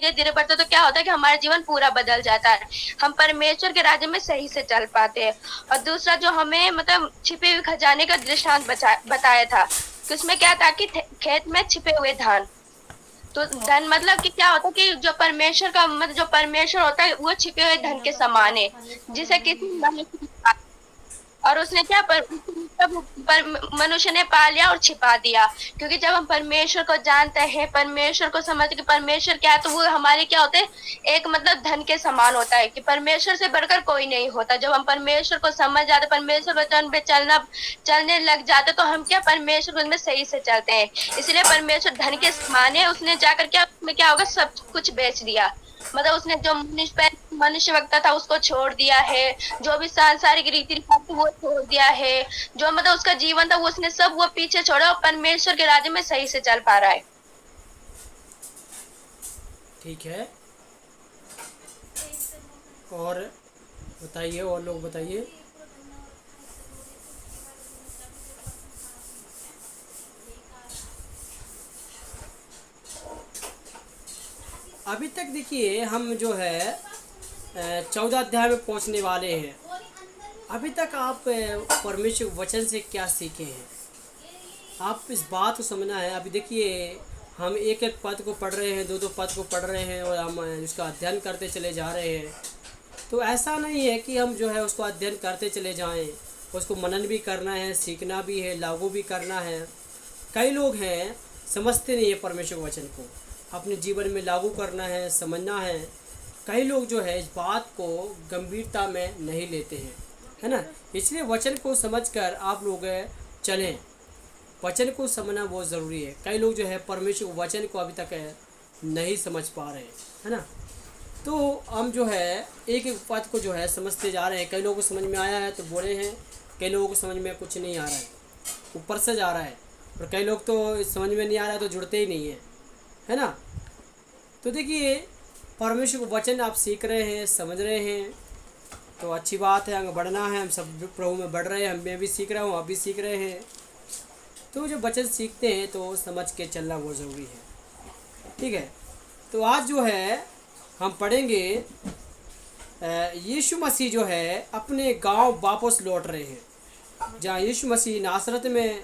धीरे-धीरे बढ़ता है तो क्या होता है कि हमारा जीवन पूरा बदल जाता है। हम परमेश्वर के राज्य में सही से चल पाते हैं। और दूसरा जो हमें मतलब छिपे हुए खजाने का दृष्टांत बताया था कि उसमें क्या था कि खेत में छिपे हुए धान। तो धन मतलब कि क्या होता है कि जो परमेश्वर का मतलब जो परमेश्वर होता है वो छिपे हुए धन के समान है, जिसे किसी मनुष्य और उसने क्या पर मनुष्य ने पा लिया और छिपा दिया। क्योंकि जब हम परमेश्वर को जानते हैं, परमेश्वर को समझते कि परमेश्वर क्या है, तो वो हमारे क्या होते हैं, एक मतलब धन के समान होता है कि परमेश्वर से बढ़कर कोई नहीं होता। जब हम परमेश्वर को समझ जाते, परमेश्वर वचन पे चलने लग जाते, तो हम क्या परमेश्वर में सही से चलते हैं। इसलिए परमेश्वर धन के समान है, उसने जाकर क्या उसमें क्या होगा, सब कुछ बेच दिया। मतलब उसने जो मनुष्य वक्ता था उसको छोड़ दिया है, जो भी सांसारिक रीति रिवाज थी वो छोड़ दिया है, जो मतलब उसका जीवन था वो उसने सब वो पीछे छोड़ा और परमेश्वर के राज्य में सही से चल पा रहा है। ठीक है। और बताइए, और लोग बताइए। अभी तक देखिए हम जो है 14 अध्याय में पहुंचने वाले हैं। अभी तक आप परमेश्वर के वचन से क्या सीखे हैं, आप इस बात को समझना है। अभी देखिए हम एक एक पद को पढ़ रहे हैं, दो दो पद को पढ़ रहे हैं और हम उसका अध्ययन करते चले जा रहे हैं। तो ऐसा नहीं है कि हम जो है उसको अध्ययन करते चले जाएं, उसको मनन भी करना है, सीखना भी है, लागू भी करना है। कई लोग हैं समझते नहीं है परमेश्वर के वचन को, अपने जीवन में लागू करना है, समझना है। कई लोग जो है इस बात को गंभीरता में नहीं लेते हैं, है ना। इसलिए वचन को समझकर आप लोग चलें। वचन को समझना बहुत ज़रूरी है। कई लोग जो है परमेश्वर के वचन को अभी तक नहीं समझ पा रहे हैं, है ना। तो हम जो है एक एक पद को जो है समझते जा रहे हैं। कई लोगों को समझ में आया है तो बोले हैं, कई लोगों को समझ में कुछ नहीं आ रहा है, ऊपर से जा रहा है। और कई लोग तो समझ में नहीं आ रहा है तो जुड़ते ही नहीं है ना। तो देखिए परमेश्वर को वचन आप सीख रहे हैं, समझ रहे हैं तो अच्छी बात है, आगे बढ़ना है। हम सब प्रभु में बढ़ रहे हैं, मैं भी सीख रहा हूँ, आप भी सीख रहे हैं। तो जो वचन सीखते हैं तो समझ के चलना बहुत ज़रूरी है, ठीक है। तो आज जो है हम पढ़ेंगे यीशु मसीह जो है अपने गांव वापस लौट रहे हैं। जहाँ यीशु मसीह नासरत में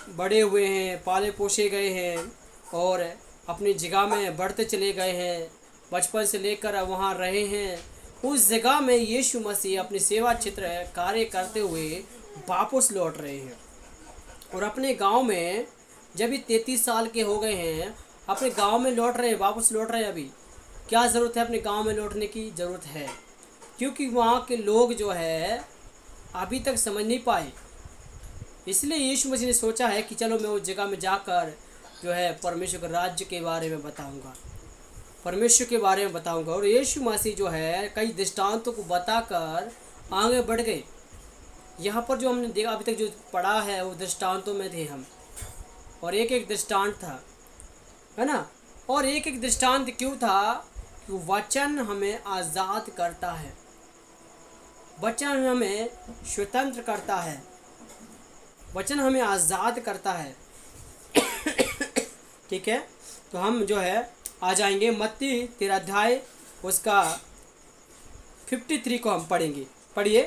बड़े हुए हैं, पाले पोसे गए हैं और अपनी जगह में बढ़ते चले गए हैं, बचपन से लेकर वहाँ रहे हैं। उस जगह में यीशु मसीह अपनी सेवा क्षेत्र कार्य करते हुए वापस लौट रहे हैं। और अपने गांव में जब भी 33 साल के हो गए हैं, अपने गांव में लौट रहे हैं, वापस लौट रहे हैं। अभी क्या ज़रूरत है अपने गांव में लौटने की? ज़रूरत है क्योंकि वहाँ के लोग जो है अभी तक समझ नहीं पाए। इसलिए यीशु मसीह ने सोचा है कि चलो मैं उस जगह में जाकर जो है परमेश्वर के राज्य के बारे में बताऊंगा, परमेश्वर के बारे में बताऊंगा। और यीशु मसीह जो है कई दृष्टांतों को बताकर आगे बढ़ गए। यहाँ पर जो हमने देखा अभी तक जो पढ़ा है वो दृष्टांतों में थे हम, और एक एक दृष्टांत था, है ना। और एक एक दृष्टांत क्यों था? कि वचन हमें आज़ाद करता है, वचन हमें स्वतंत्र करता है, वचन हमें आज़ाद करता है। ठीक है। तो हम जो है आ जाएंगे मत्ती 13 अध्याय, उसका 53 को हम पढ़ेंगे। पढ़िए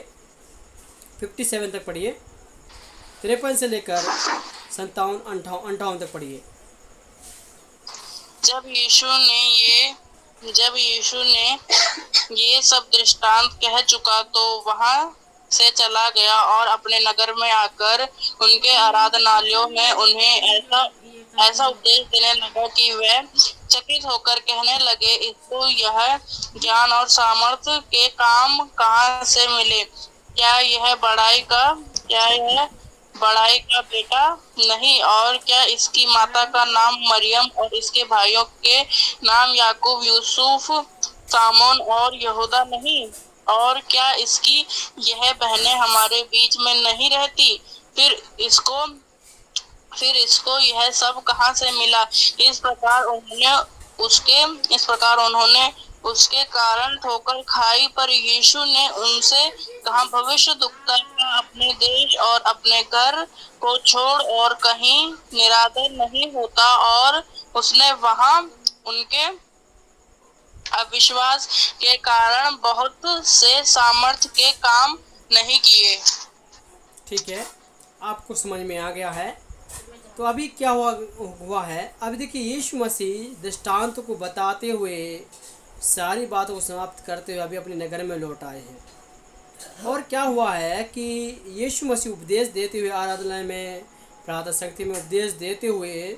57 तक पढ़िए, 53 से लेकर 57 58 तक पढ़िए। जब यीशु ने ये सब दृष्टांत कह चुका तो वहां से चला गया और अपने नगर में आकर उनके आराधनालयों में उन्हें ऐसा ऐसा उपदेश देने लगा कि वे चकित होकर कहने लगे, इसको यह ज्ञान और सामर्थ्य के काम कहाँ से मिले? क्या यह बड़ाई का बेटा नहीं? और क्या इसकी माता का नाम मरियम और इसके भाइयों के नाम याकूब, यूसुफ, सामोन और यहूदा नहीं? और क्या इसकी यह बहनें हमारे बीच में नहीं रहती? फिर इसको फिर इसको यह सब कहाँ से मिला? इस प्रकार उन्होंने उसके कारण ठोकर खाई। पर यीशु ने उनसे कहा, भविष्यद्वक्ता अपने देश और अपने घर को छोड़ और कहीं निरादर नहीं होता। और उसने वहां उनके अविश्वास के कारण बहुत से सामर्थ्य के काम नहीं किए। ठीक है, आपको समझ में आ गया है। तो अभी क्या हुआ है, अभी देखिए यीशु मसीह दृष्टांत को बताते हुए सारी बातों को समाप्त करते हुए अभी अपने नगर में लौट आए हैं। और क्या हुआ है कि यीशु मसीह उपदेश देते हुए आराधनालय में, प्रातः शक्ति में उपदेश देते हुए,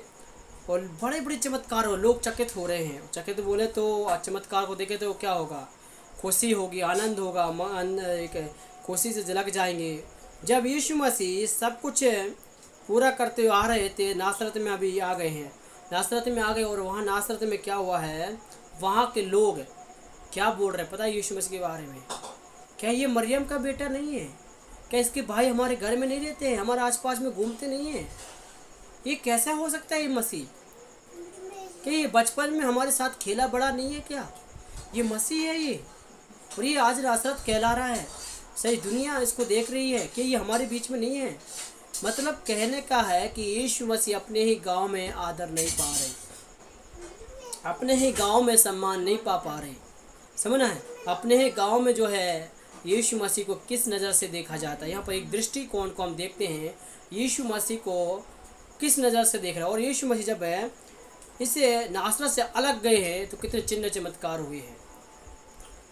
और बड़े बड़े चमत्कार हो, लोग चकित हो रहे हैं। चकित बोले तो चमत्कार को देखे तो क्या होगा, खुशी होगी, आनंद होगा, एक खुशी से झलक जाएंगे। जब यीशु मसीह सब कुछ पूरा करते हुए आ रहे थे, नासरत में अभी आ गए हैं, नासरत में आ गए। और वहाँ नासरत में क्या हुआ है, वहाँ के लोग क्या बोल रहे हैं पता है यीशु मसीह के बारे में? क्या ये मरियम का बेटा नहीं है? क्या इसके भाई हमारे घर में नहीं रहते हैं, हमारे आसपास में घूमते नहीं हैं? ये कैसा हो सकता है ये मसीह? क्या ये बचपन में हमारे साथ खेला बड़ा नहीं है क्या? ये मसीह है ये, और ये आज नासरत कहला रहा है। सही दुनिया इसको देख रही है कि ये हमारे बीच में नहीं है। मतलब कहने का है कि यीशु मसीह अपने ही गांव में आदर नहीं पा रहे, अपने ही गांव में सम्मान नहीं पा रहे। समझना है, अपने ही गांव में जो है यीशु मसीह को किस नज़र से देखा जाता है। यहाँ पर एक दृष्टिकोण को हम देखते हैं, यीशु मसीह को किस नज़र से देख रहा है। और यीशु मसीह जब है इसे नासरत से अलग गए हैं तो कितने चिन्ह चमत्कार हुए हैं,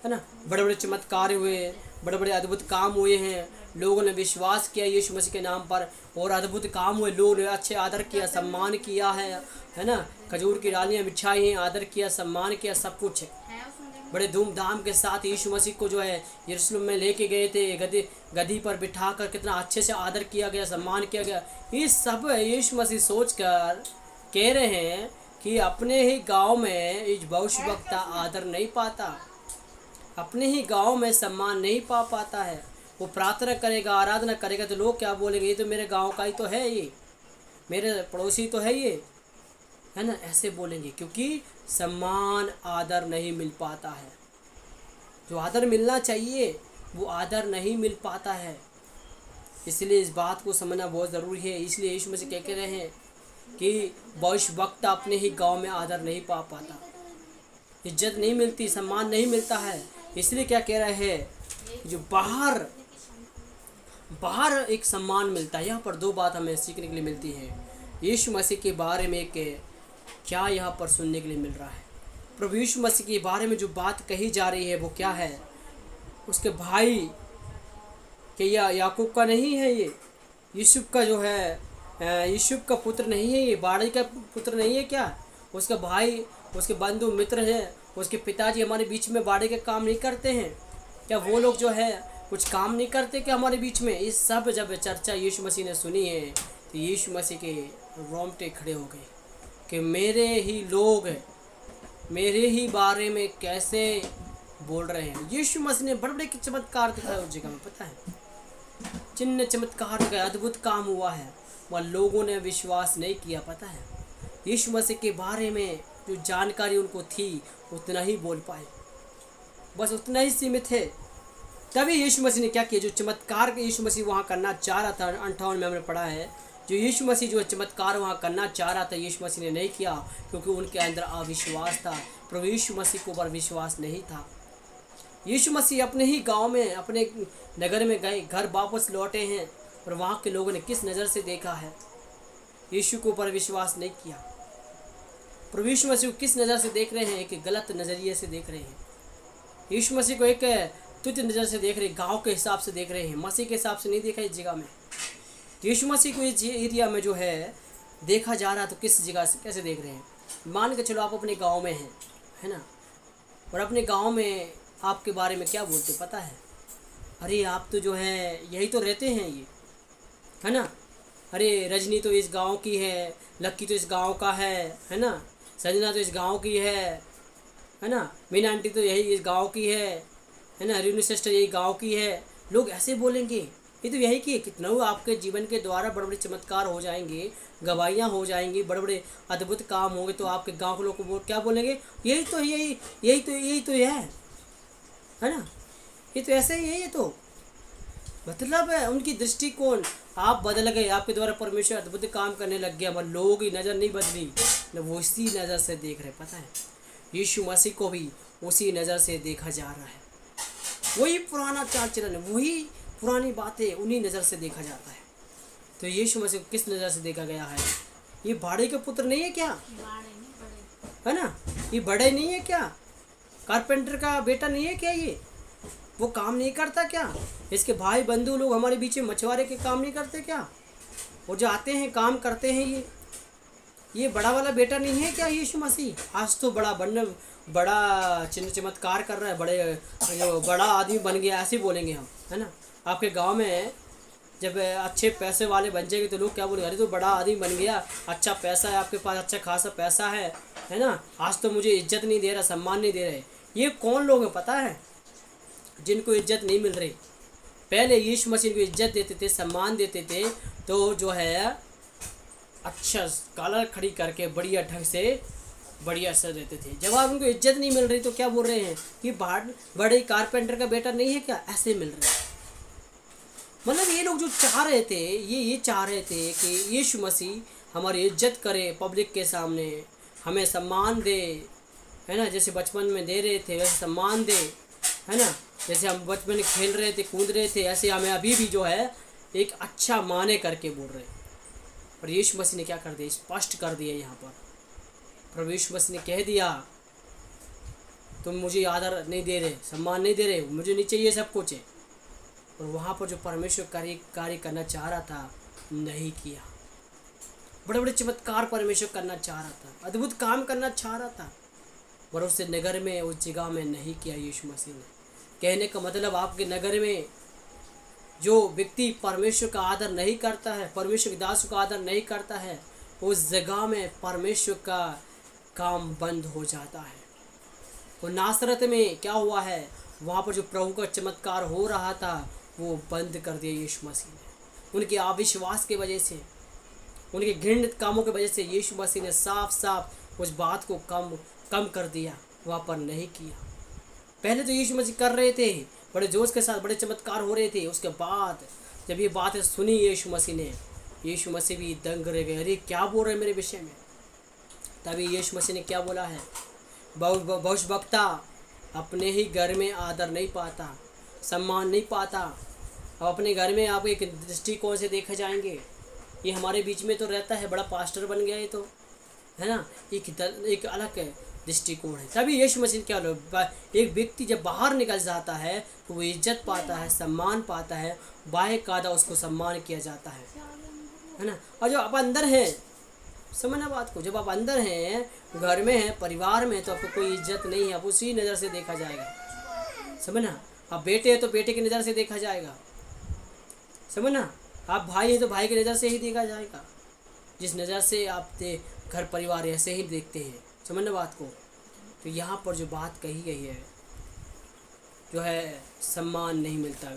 है ना? बड़े बड़े चमत्कार हुए, बड़े बड़े अद्भुत काम हुए हैं। लोगों ने विश्वास किया यीशु मसीह के नाम पर, और अद्भुत काम हुए। लोगों ने अच्छे आदर किया, सम्मान किया है ना? खजूर की डालियाँ बिछाई हैं, आदर किया, सम्मान किया, सब कुछ बड़े धूमधाम के साथ यीशु मसीह को जो है यरूशलेम में लेके गए थे। गधी पर बिठा कर कितना अच्छे से आदर किया गया, सम्मान किया गया। ये सब यीशु मसीह सोच कर कह रहे हैं कि अपने ही गांव में इस भविष्यवक्ता आदर नहीं पाता, अपने ही गांव में सम्मान नहीं पाता है। वो प्रार्थना करेगा, आराधना करेगा तो लोग क्या बोलेंगे, ये तो मेरे गांव का ही तो है, ये मेरे पड़ोसी तो है, ये है ना? ऐसे बोलेंगे, क्योंकि सम्मान आदर नहीं मिल पाता है। जो आदर मिलना चाहिए वो आदर नहीं मिल पाता है। इसलिए इस बात को समझना बहुत ज़रूरी है। इसलिए यीशु मसीह कह रहे हैं कि भविष्यवक्ता अपने ही गांव में आदर नहीं पाता, इज्जत नहीं मिलती, सम्मान नहीं मिलता है। इसलिए क्या कह रहे हैं, जो बाहर एक सम्मान मिलता है। यहाँ पर दो बात हमें सीखने के लिए मिलती है। यीशु मसीह के बारे में क्या यहाँ पर सुनने के लिए मिल रहा है? प्रभु यीशु मसीह के बारे में जो बात कही जा रही है वो क्या है? उसके भाई कि याकूब का नहीं है, ये यूसुफ का जो है, यूसुफ का पुत्र नहीं है, ये बाड़ी का पुत्र नहीं है क्या? उसका भाई, उसके बंधु मित्र हैं, उसके पिताजी हमारे बीच में बाड़ी के काम नहीं करते हैं क्या? वो लोग जो है कुछ काम नहीं करते क्या हमारे बीच में? इस सब जब चर्चा यीशु मसीह ने सुनी है तो यीशु मसीह के रोंगटे खड़े हो गए कि मेरे ही लोग मेरे ही बारे में कैसे बोल रहे हैं। यीशु मसीह ने बड़े बड़े चमत्कार दिखाए उस जगह में, पता है, चिन्ह चमत्कार दिखाए, अद्भुत काम हुआ है, वह लोगों ने विश्वास नहीं किया। पता है, यीशु मसीह के बारे में जो जानकारी उनको थी उतना ही बोल पाए, बस उतना ही सीमित है। तभी यीशु मसीह ने क्या किया, जो चमत्कार यीशु मसीह वहाँ करना चाह रहा था, 58 में हमने पढ़ा है, जो यीशु मसीह जो चमत्कार वहाँ करना चाह रहा था यीशु मसीह ने नहीं किया, क्योंकि उनके अंदर अविश्वास था। प्रभु यीशु मसीह के ऊपर विश्वास नहीं था। यीशु मसीह अपने ही गांव में, अपने नगर में गए, घर वापस लौटे हैं, और वहाँ के लोगों ने किस नज़र से देखा है? यीशु के ऊपर विश्वास नहीं किया। प्रभु यीशु मसीह को किस नज़र से देख रहे हैं? एक गलत नज़रिए से देख रहे हैं। यीशु मसीह को एक तुच्छ नज़र से देख रहे हैं, गांव के हिसाब से देख रहे हैं, मसीह के हिसाब से नहीं देखा इस जगह में। यीशु मसीह को इस एरिया में जो है देखा जा रहा, तो किस जगह से कैसे देख रहे हैं? मान के चलो आप अपने गांव में हैं, है ना, और अपने गांव में आपके बारे में क्या बोलते पता है? अरे आप तो जो है यही तो रहते हैं, ये है ना, अरे रजनी तो इस गांव की है, लक्की तो इस गांव का है ना, संजना तो इस गांव की है ना, मीना आंटी तो यही इस गांव की है ना, रीनू सिस्टर यही गांव की है। लोग ऐसे बोलेंगे, ये तो यही की। कितना आपके जीवन के द्वारा बड़े बड़े चमत्कार हो जाएंगे, गवाहियाँ हो जाएंगी, बड़े बड़े अद्भुत काम होंगे, तो आपके गांव के लोग को क्या बोलेंगे? यही तो है ना, ये तो ऐसे ही है। ये तो मतलब है उनकी दृष्टिकोण, आप बदल गए, आपके द्वारा परमेश्वर अद्भुत काम करने लग गया, मगर लोगों की नज़र नहीं बदली। न वो उसी नज़र से देख रहे, पता है। यीशु मसीह को भी उसी नज़र से देखा जा रहा है। वही पुराना चाल चलन, वही पुरानी बातें उन्हीं नज़र से देखा जाता है। तो यीशु मसीह को किस नज़र से देखा गया है? ये भाड़े के पुत्र नहीं है क्या, है ना? ये बड़े नहीं है क्या? कारपेंटर का बेटा नहीं है क्या? ये वो काम नहीं करता क्या? इसके भाई बंधु लोग हमारे बीच में मछुआरे के काम नहीं करते क्या? वो जो आते हैं काम करते हैं, ये बड़ा वाला बेटा नहीं है क्या यीशु मसीह? आज तो बड़ा चिन्ह चमत्कार कर रहा है, बड़ा आदमी बन गया, ऐसे बोलेंगे हम, है ना? आपके गांव में जब अच्छे पैसे वाले बन जाएंगे तो लोग क्या बोलेंगे? अरे तो बड़ा आदमी बन गया, अच्छा पैसा है आपके पास, अच्छा खासा पैसा है ना? आज तो मुझे इज्जत नहीं दे रहा, सम्मान नहीं दे रहे। ये कौन लोग हैं पता है जिनको इज्जत नहीं मिल रही? पहले यीशु मसीह को इज्जत देते थे, सम्मान देते थे, तो जो है अच्छा कॉलर खड़ी करके बढ़िया ढंग से बढ़िया सर देते थे। जब आप उनको इज्जत नहीं मिल रही तो क्या बोल रहे हैं कि बड़े कारपेंटर का बेटा नहीं है क्या? ऐसे मिल रहे हैं। मतलब ये लोग जो चाह रहे थे, ये चाह रहे थे कि यीशु मसीह हमारी इज्जत करे पब्लिक के सामने, हमें सम्मान दे, है ना? जैसे बचपन में दे रहे थे वैसे सम्मान दे, है ना? जैसे हम बचपन में खेल रहे थे, कूद रहे थे, ऐसे हमें अभी भी जो है एक अच्छा माने करके बोल रहे हैं। और यीशु मसीह ने क्या कर दिया? स्पष्ट कर दिया यहाँ पर। प्रभु यीशु मसीह ने कह दिया, तुम मुझे आदर नहीं दे रहे, सम्मान नहीं दे रहे, मुझे नहीं चाहिए सब कुछ है। और वहाँ पर जो परमेश्वर कार्य करना चाह रहा था, नहीं किया। बड़े बड़े चमत्कार परमेश्वर करना चाह रहा था, अद्भुत काम करना चाह रहा था, पर उस नगर में, उस जगह में नहीं किया यीशु मसीह ने। कहने का मतलब आपके नगर में जो व्यक्ति परमेश्वर का आदर नहीं करता है, परमेश्वर के दासों का आदर नहीं करता है, उस जगह में परमेश्वर का काम बंद हो जाता है। वो नासरत में क्या हुआ है, वहाँ पर जो प्रभु का चमत्कार हो रहा था वो बंद कर दिया यीशु मसीह ने। उनके अविश्वास की वजह से, उनके घृणित कामों की वजह से यीशु मसीह ने साफ साफ उस बात को कम कर दिया, वहाँ पर नहीं किया। पहले तो यीशु मसीह कर रहे थे बड़े जोश के साथ, बड़े चमत्कार हो रहे थे। उसके बाद जब ये बातें सुनी यीशु मसीह ने, यीशु मसीह भी दंग रह गए, अरे क्या बोल रहे हैं मेरे विषय में। तभी यीशु मसीह ने क्या बोला है, भविष्यवक्ता अपने ही घर में आदर नहीं पाता, सम्मान नहीं पाता। अब अपने घर में आप एक दृष्टिकोण से देखे जाएंगे, ये हमारे बीच में तो रहता है, बड़ा पास्टर बन गया ये तो, है ना? एक अलग दृष्टिकोण है। तभी यीशु मसीह क्या लोग, एक व्यक्ति जब बाहर निकल जाता है तो वो इज्जत पाता है, सम्मान पाता है, बाकायदा उसको सम्मान किया जाता है ना? और जो आप अंदर हैं, समझना बात को, जब आप अंदर हैं, घर में हैं, परिवार में, तो आपको कोई इज्जत नहीं है, आप उसी नज़र से देखा जाएगा, समझना? आप बेटे हैं तो बेटे की नज़र से देखा जाएगा, समझना? आप भाई हैं तो भाई की नज़र से ही देखा जाएगा। जिस नज़र से आप घर परिवार ऐसे ही देखते हैं, समझना बात को। तो यहाँ पर जो बात कही गई है, जो है सम्मान नहीं मिलता,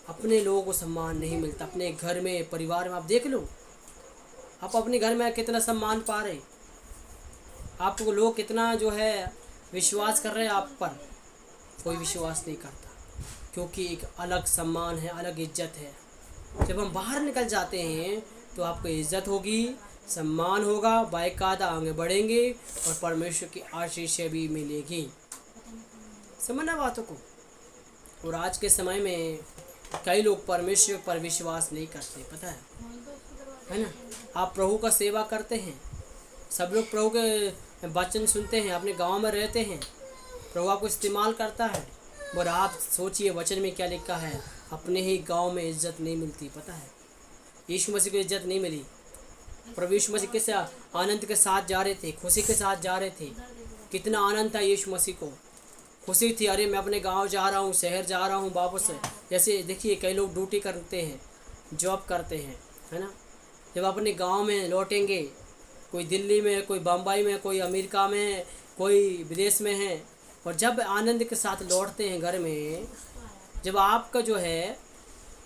अपने लोगों को सम्मान नहीं मिलता। अपने घर में, परिवार में आप देख लो, आप अपने घर में कितना सम्मान पा रहे, आपको लोग कितना जो है विश्वास कर रहे हैं आप पर। कोई विश्वास नहीं करता, क्योंकि एक अलग सम्मान है, अलग इज्जत है। जब हम बाहर निकल जाते हैं तो आपको इज्जत होगी, सम्मान होगा, बाकायदा आगे बढ़ेंगे और परमेश्वर की आशीष भी मिलेगी, समझना बातों को। और आज के समय में कई लोग परमेश्वर पर विश्वास नहीं करते, पता है ना? आप प्रभु का सेवा करते हैं, सब लोग प्रभु के वचन सुनते हैं, अपने गांव में रहते हैं, प्रभु आपको इस्तेमाल करता है, और आप सोचिए वचन में क्या लिखा है, अपने ही गांव में इज्जत नहीं मिलती, पता है? यीशु मसीह को इज्जत नहीं मिली। प्रभु यीशु मसीह कैसे आनंद के साथ जा रहे थे, खुशी के साथ जा रहे थे, कितना आनंद था यीशु मसीह को, खुशी थी, अरे मैं अपने गांव जा रहा हूँ, शहर जा रहा हूँ वापस। जैसे देखिए कई लोग ड्यूटी करते हैं, जॉब करते हैं, है ना? जब अपने गांव में लौटेंगे, कोई दिल्ली में, कोई बम्बई में, कोई अमेरिका में, कोई विदेश में है, और जब आनंद के साथ लौटते हैं घर में, जब आपका जो है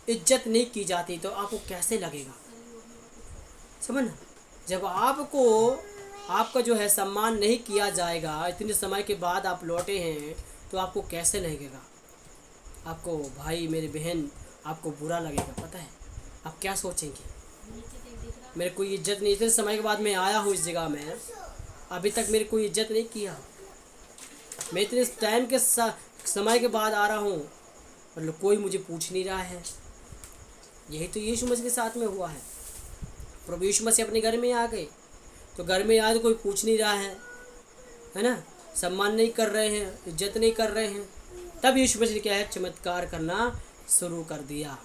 इज्जत नहीं की जाती तो आपको कैसे लगेगा, समझना? जब आपका जो है सम्मान नहीं किया जाएगा, इतने समय के बाद आप लौटे हैं, तो आपको कैसे लगेगा? आपको भाई, मेरे बहन, आपको बुरा लगेगा, पता है? आप क्या सोचेंगे? मेरे को इज्जत नहीं, इतने समय के बाद मैं आया हूँ इस जगह में, अभी तक मेरे को इज्जत नहीं किया। मैं इतने टाइम के समय के बाद आ रहा हूँ, मतलब कोई मुझे पूछ नहीं रहा है। यही तो यीशु मसीह के साथ में हुआ है। प्रभु यीशु मसीह अपने घर में आ गए, तो घर में आए तो कोई पूछ नहीं रहा है ना, सम्मान नहीं कर रहे हैं, इज्जत नहीं कर रहे हैं। तब यीशु मसीह ने क्या है, चमत्कार करना शुरू कर दिया,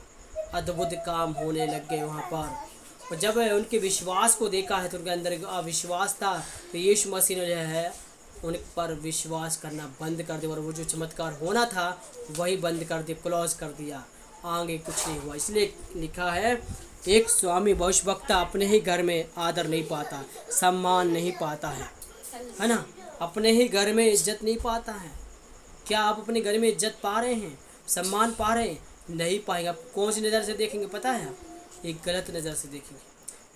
अद्भुत काम होने लग गए वहाँ पर। और जब उनके विश्वास को देखा है तो उनके अंदर अविश्वास था, तो यीशु मसीह ने जो है उन पर विश्वास करना बंद कर दिया, और वो जो चमत्कार होना था वही बंद कर दिया, क्लोज कर दिया, आगे कुछ नहीं हुआ। इसलिए लिखा है, एक स्वामी भविष्यवक्ता अपने ही घर में आदर नहीं पाता, सम्मान नहीं पाता है ना, अपने ही घर में इज्जत नहीं पाता है। क्या आप अपने घर में इज्जत पा रहे हैं, सम्मान पा रहे हैं? नहीं पाएंगे। आप कौन सी नज़र से देखेंगे पता है? एक गलत नज़र से देखेंगे,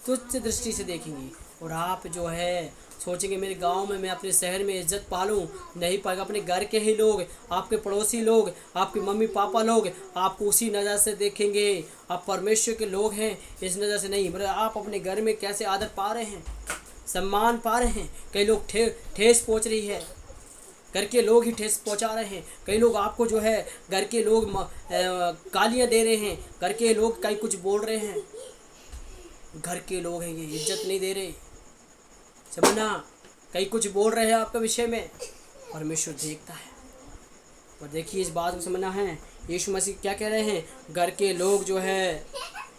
तुच्छ दृष्टि से देखेंगे, और आप जो है सोचेंगे मेरे गांव में, मैं अपने शहर में इज्जत पालूं, नहीं पाएगा। अपने घर के ही लोग, आपके पड़ोसी लोग, आपके मम्मी पापा लोग आपको उसी नज़र से देखेंगे। आप परमेश्वर के लोग हैं इस नज़र से नहीं, मतलब आप अपने घर में कैसे आदर पा रहे हैं, सम्मान पा रहे हैं? कई लोग ठेस पहुँच रही है, घर के लोग ही ठेस पहुंचा रहे हैं। कई लोग आपको जो है घर के लोग गालियाँ दे रहे हैं, घर के लोग कई कुछ बोल रहे हैं, घर के लोग हैं ये, इज्जत नहीं दे रहे, समझना, कई कुछ बोल रहे हैं आपके विषय में। परमेश्वर देखता है। और देखिए इस बात को समझना है, यीशु मसीह क्या कह रहे हैं, घर के लोग जो है,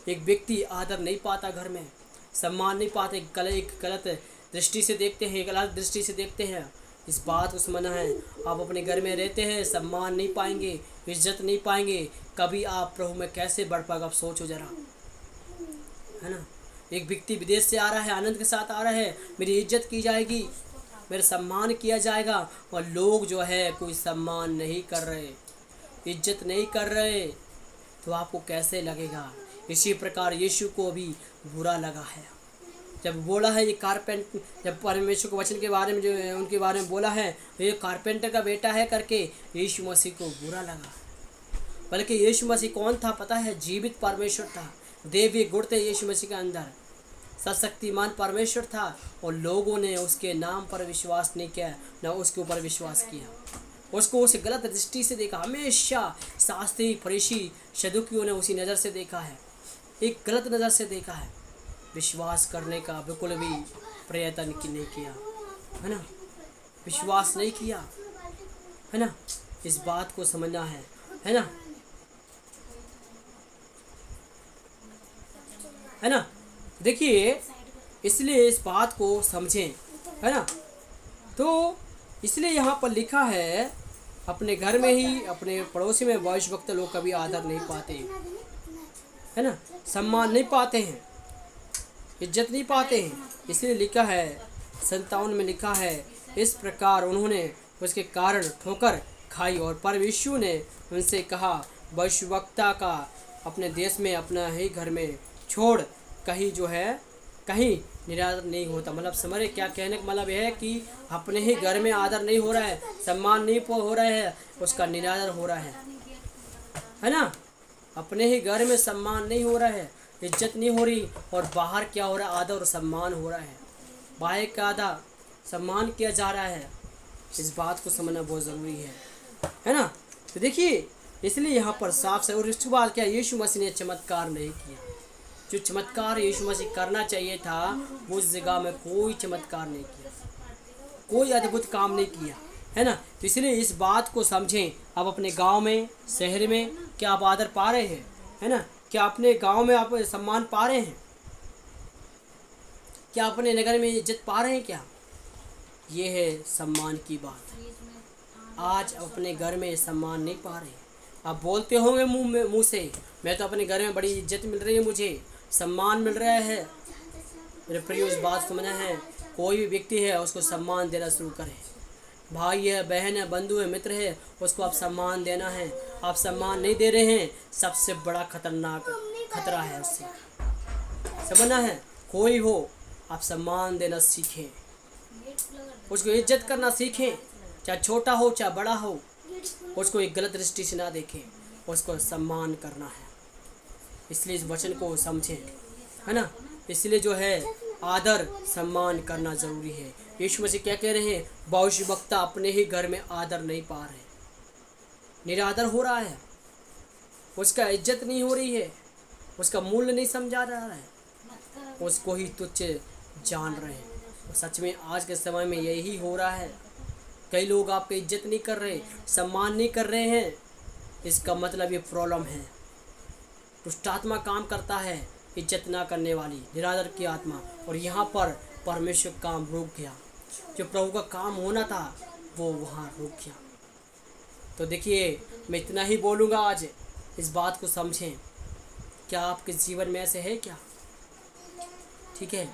एक व्यक्ति आदर नहीं पाता, घर में सम्मान नहीं पाते, एक गलत दृष्टि से देखते हैं, एक गलत दृष्टि से देखते हैं। इस बात को समझना है। आप अपने घर में रहते हैं, सम्मान नहीं पाएंगे, इज्जत नहीं पाएंगे, कभी आप प्रभु में कैसे बढ़ पाएगा? आप सोचो जरा, है ना। एक व्यक्ति विदेश से आ रहा है, आनंद के साथ आ रहा है, मेरी इज्जत की जाएगी, मेरा सम्मान किया जाएगा, और लोग जो है कोई सम्मान नहीं कर रहे, इज्जत नहीं कर रहे, तो आपको कैसे लगेगा? इसी प्रकार यीशु को भी बुरा लगा है जब बोला है ये कारपेंटर, जब परमेश्वर के वचन के बारे में जो उनके बारे में बोला है ये कारपेंटर का बेटा है करके, यीशु मसीह को बुरा लगा। बल्कि यीशु मसीह कौन था पता है? जीवित परमेश्वर था, दैवीय गुण थे यीशु मसीह के अंदर, सशक्तिमान परमेश्वर था, और लोगों ने उसके नाम पर विश्वास नहीं किया, न उसके ऊपर विश्वास किया, उसको उस गलत दृष्टि से देखा। हमेशा शास्त्री, फरीसी, सदूकियों ने उसी नज़र से देखा है, एक गलत नज़र से देखा है, विश्वास करने का बिल्कुल भी प्रयत्न नहीं किया, है ना, विश्वास नहीं किया, है ना। इस बात को समझना है ना, है ना। देखिए इसलिए इस बात को समझें, है ना। तो इसलिए यहाँ पर लिखा है, अपने घर में ही अपने पड़ोसी में भविष्यवक्ता लोग कभी आदर नहीं पाते, है ना, सम्मान नहीं पाते हैं, इज्जत नहीं पाते हैं। इसलिए लिखा है 57 में लिखा है, इस प्रकार उन्होंने उसके कारण ठोकर खाई, और परमेश्वर ने उनसे कहा, भविष्यवक्ता का अपने देश में, अपना ही घर में छोड़ कहीं जो है कहीं निरादर नहीं होता। मतलब समझे क्या कहने का मतलब यह है कि अपने ही घर में आदर नहीं हो रहा है, सम्मान नहीं हो रहा है, उसका निरादर हो रहा है ना। अपने ही घर में सम्मान नहीं हो रहा है, इज्जत नहीं हो रही, और बाहर क्या हो रहा है? आदर और सम्मान हो रहा है, बाहर का आधा सम्मान किया जा रहा है। इस बात को समझना बहुत ज़रूरी है ना। तो देखिए इसलिए यहाँ पर साफ से, और इसके बाद क्या, यीशु मसीह ने चमत्कार नहीं किया। जो चमत्कार यीशु मसीह करना चाहिए था, उस जगह में कोई चमत्कार नहीं किया, कोई अद्भुत काम नहीं किया, है ना। तो इसलिए इस बात को समझें। आप अपने गांव में, शहर में क्या आप आदर पा रहे हैं, है ना? क्या अपने गांव में आप सम्मान पा रहे हैं? क्या अपने नगर में इज्जत पा रहे हैं? क्या ये है सम्मान की बात। आज अपने घर में सम्मान नहीं पा रहे। आप बोलते होंगे मुंह से, मैं तो अपने घर में बड़ी इज्जत मिल रही है, मुझे सम्मान मिल रहा है। मेरे प्रिय, उस बात को मना है, कोई भी व्यक्ति है उसको सम्मान देना शुरू करें। भाई है, बहन है, बंधु है, मित्र है, उसको आप सम्मान देना है। आप सम्मान नहीं दे रहे हैं, सबसे बड़ा खतरनाक खतरा है, उससे समझना है। कोई हो, आप सम्मान देना सीखें, उसको इज्जत करना सीखें, चाहे छोटा हो चाहे बड़ा हो, उसको एक गलत दृष्टि से ना देखें, उसको सम्मान करना है। इसलिए इस वचन को समझें, है ना। इसलिए जो है आदर सम्मान करना ज़रूरी है। यीशु मसीह क्या कह रहे हैं? भविष्यवक्ता अपने ही घर में आदर नहीं पा रहे, निरादर हो रहा है, उसका इज्जत नहीं हो रही है, उसका मूल्य नहीं समझा जा रहा है, उसको ही तुच्छ जान रहे हैं। और सच में आज के समय में यही हो रहा है। कई लोग आपकी इज्जत नहीं कर रहे, सम्मान नहीं कर रहे हैं। इसका मतलब ये प्रॉब्लम है। दुष्ट आत्मा काम करता है, इज्जत ना करने वाली निरादर की आत्मा। और यहाँ पर परमेश्वर काम रुक गया, जो प्रभु का काम होना था वो वहाँ रुक गया। तो देखिए, मैं इतना ही बोलूँगा आज, इस बात को समझें। क्या आपके जीवन में ऐसे है क्या? ठीक है,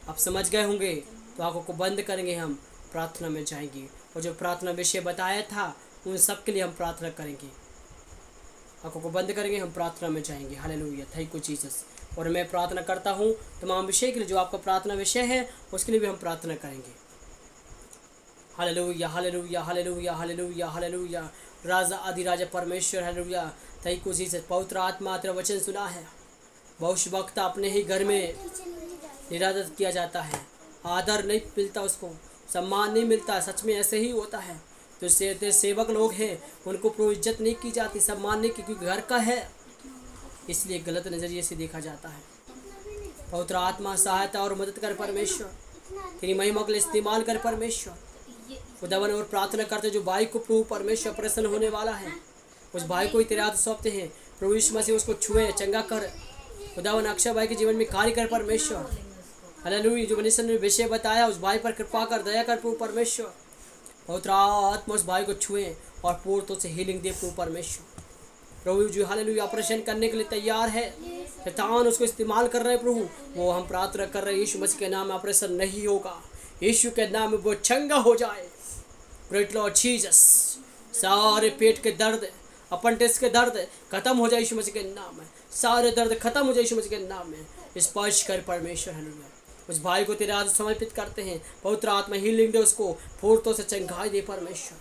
आप समझ गए होंगे तो आंखों को बंद करेंगे, हम प्रार्थना में जाएंगे। और जो प्रार्थना विषय बताया था उन सब के लिए हम प्रार्थना करेंगे। आंखों को बंद करेंगे, हम प्रार्थना में जाएंगे। Hallelujah, thank you Jesus. और मैं प्रार्थना करता हूँ तमाम विषय के लिए, जो आपका प्रार्थना विषय है उसके लिए भी हम प्रार्थना करेंगे। Hallelujah, hallelujah, hallelujah, hallelujah, hallelujah. राजा अधिराजा परमेश्वर, हालेलुया, थैंक यू जीसस। पवित्र आत्मा तेरा वचन सुना है, भविष्यवक्ता अपने ही घर में निरादर किया जाता है, आदर नहीं मिलता, उसको सम्मान नहीं मिलता। सच में ऐसे ही होता है। जो सेवक लोग हैं उनको प्रभु इज्जत नहीं की जाती, सम्मान नहीं की, क्योंकि घर का है, इसलिए गलत नज़रिए से देखा जाता है। पवित्र आत्मा सहायता और मदद कर परमेश्वर, तेरी महिमा के लिए इस्तेमाल कर परमेश्वर। खुदावन और प्रार्थना करते जो भाई को प्रभु परमेश्वर प्रसन्न होने वाला है, उस भाई को ही तेरे हाथ सौंपते हैं प्रभु यीशु मसीह, उसको छुए, चंगा कर। खुदावन अक्षय भाई के जीवन में कार्य कर परमेश्वर। हालेलुया, जो मनीषा ने विषय बताया उस भाई पर कृपा कर, दया कर प्रभु परमेश्वर। पवित्र आत्मा उस भाई को छुए और पूर्णतः से हीलिंग दे प्रभु परमेश्वर। प्रभु जो हालेलुया ऑपरेशन करने के लिए तैयार है, शैतान उसको इस्तेमाल कर रहे हैं प्रभु, वो हम प्रार्थना कर रहे हैं यीशु मसीह के नाम में ऑपरेशन नहीं होगा, यीशु के नाम में वो चंगा हो जाए। ग्रेट लॉर्ड जीसस, सारे पेट के दर्द, अपेंडिक्स के दर्द खत्म हो जाए यीशु मसीह के नाम में, सारे दर्द खत्म हो जाए यीशु मसीह के नाम में। स्पर्श कर परमेश्वर। हालेलुया, उस भाई को तेरे हाथ समर्पित करते हैं। पवित्र आत्मा हीलिंग दे, उसको फूर्तों से चंगाई दे परमेश्वर।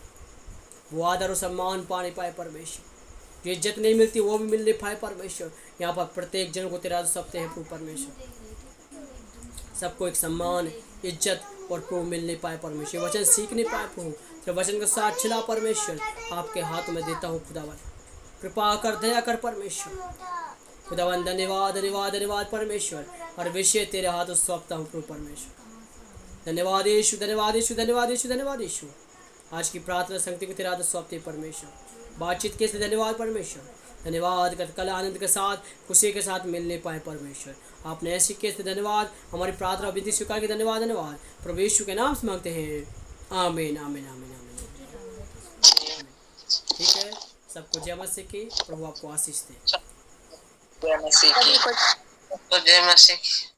वो आदर और सम्मान पाने पाए परमेश्वर, जो इज्जत नहीं मिलती वो भी मिलने पाए परमेश्वर। यहाँ पर प्रत्येक जन को तेरा सौंपते हैं प्रभु परमेश्वर, सबको एक सम्मान, इज्जत और प्रभु मिलने पाए परमेश्वर। वचन सीखने पाए प्रभु, जब वचन का साथ चला परमेश्वर, आपके हाथ में देता हूँ खुदावन, कृपा कर, दया कर परमेश्वर। खुदावन धन्यवाद, धन्यवाद, धन्यवाद परमेश्वर। और विषय तेरे हाथ सौंपता हूँ प्रभु परमेश्वर। धन्यवाद यीशु, धन्यवाद यीशु, धन्यवाद यीशु, धन्यवाद यीशु। आज की प्रार्थना शक्ति को तेरे हाथ सौंपते परमेश्वर। बातचीत के से धन्यवाद परमेश्वर, धन्यवाद कर, कल आनंद के साथ, खुशी के साथ मिलने पाए परमेश्वर। आपने ऐसी के से धन्यवाद, हमारी प्रार्थना विधि स्वीकार की धन्यवाद, धन्यवाद प्रभु यीशु के नाम से मांगते हैं, आमीन, आमीन, आमीन, आमीन। ठीक है, सबको जय मसीह की, प्रभु आपको आशीष दे। जय मसीह की।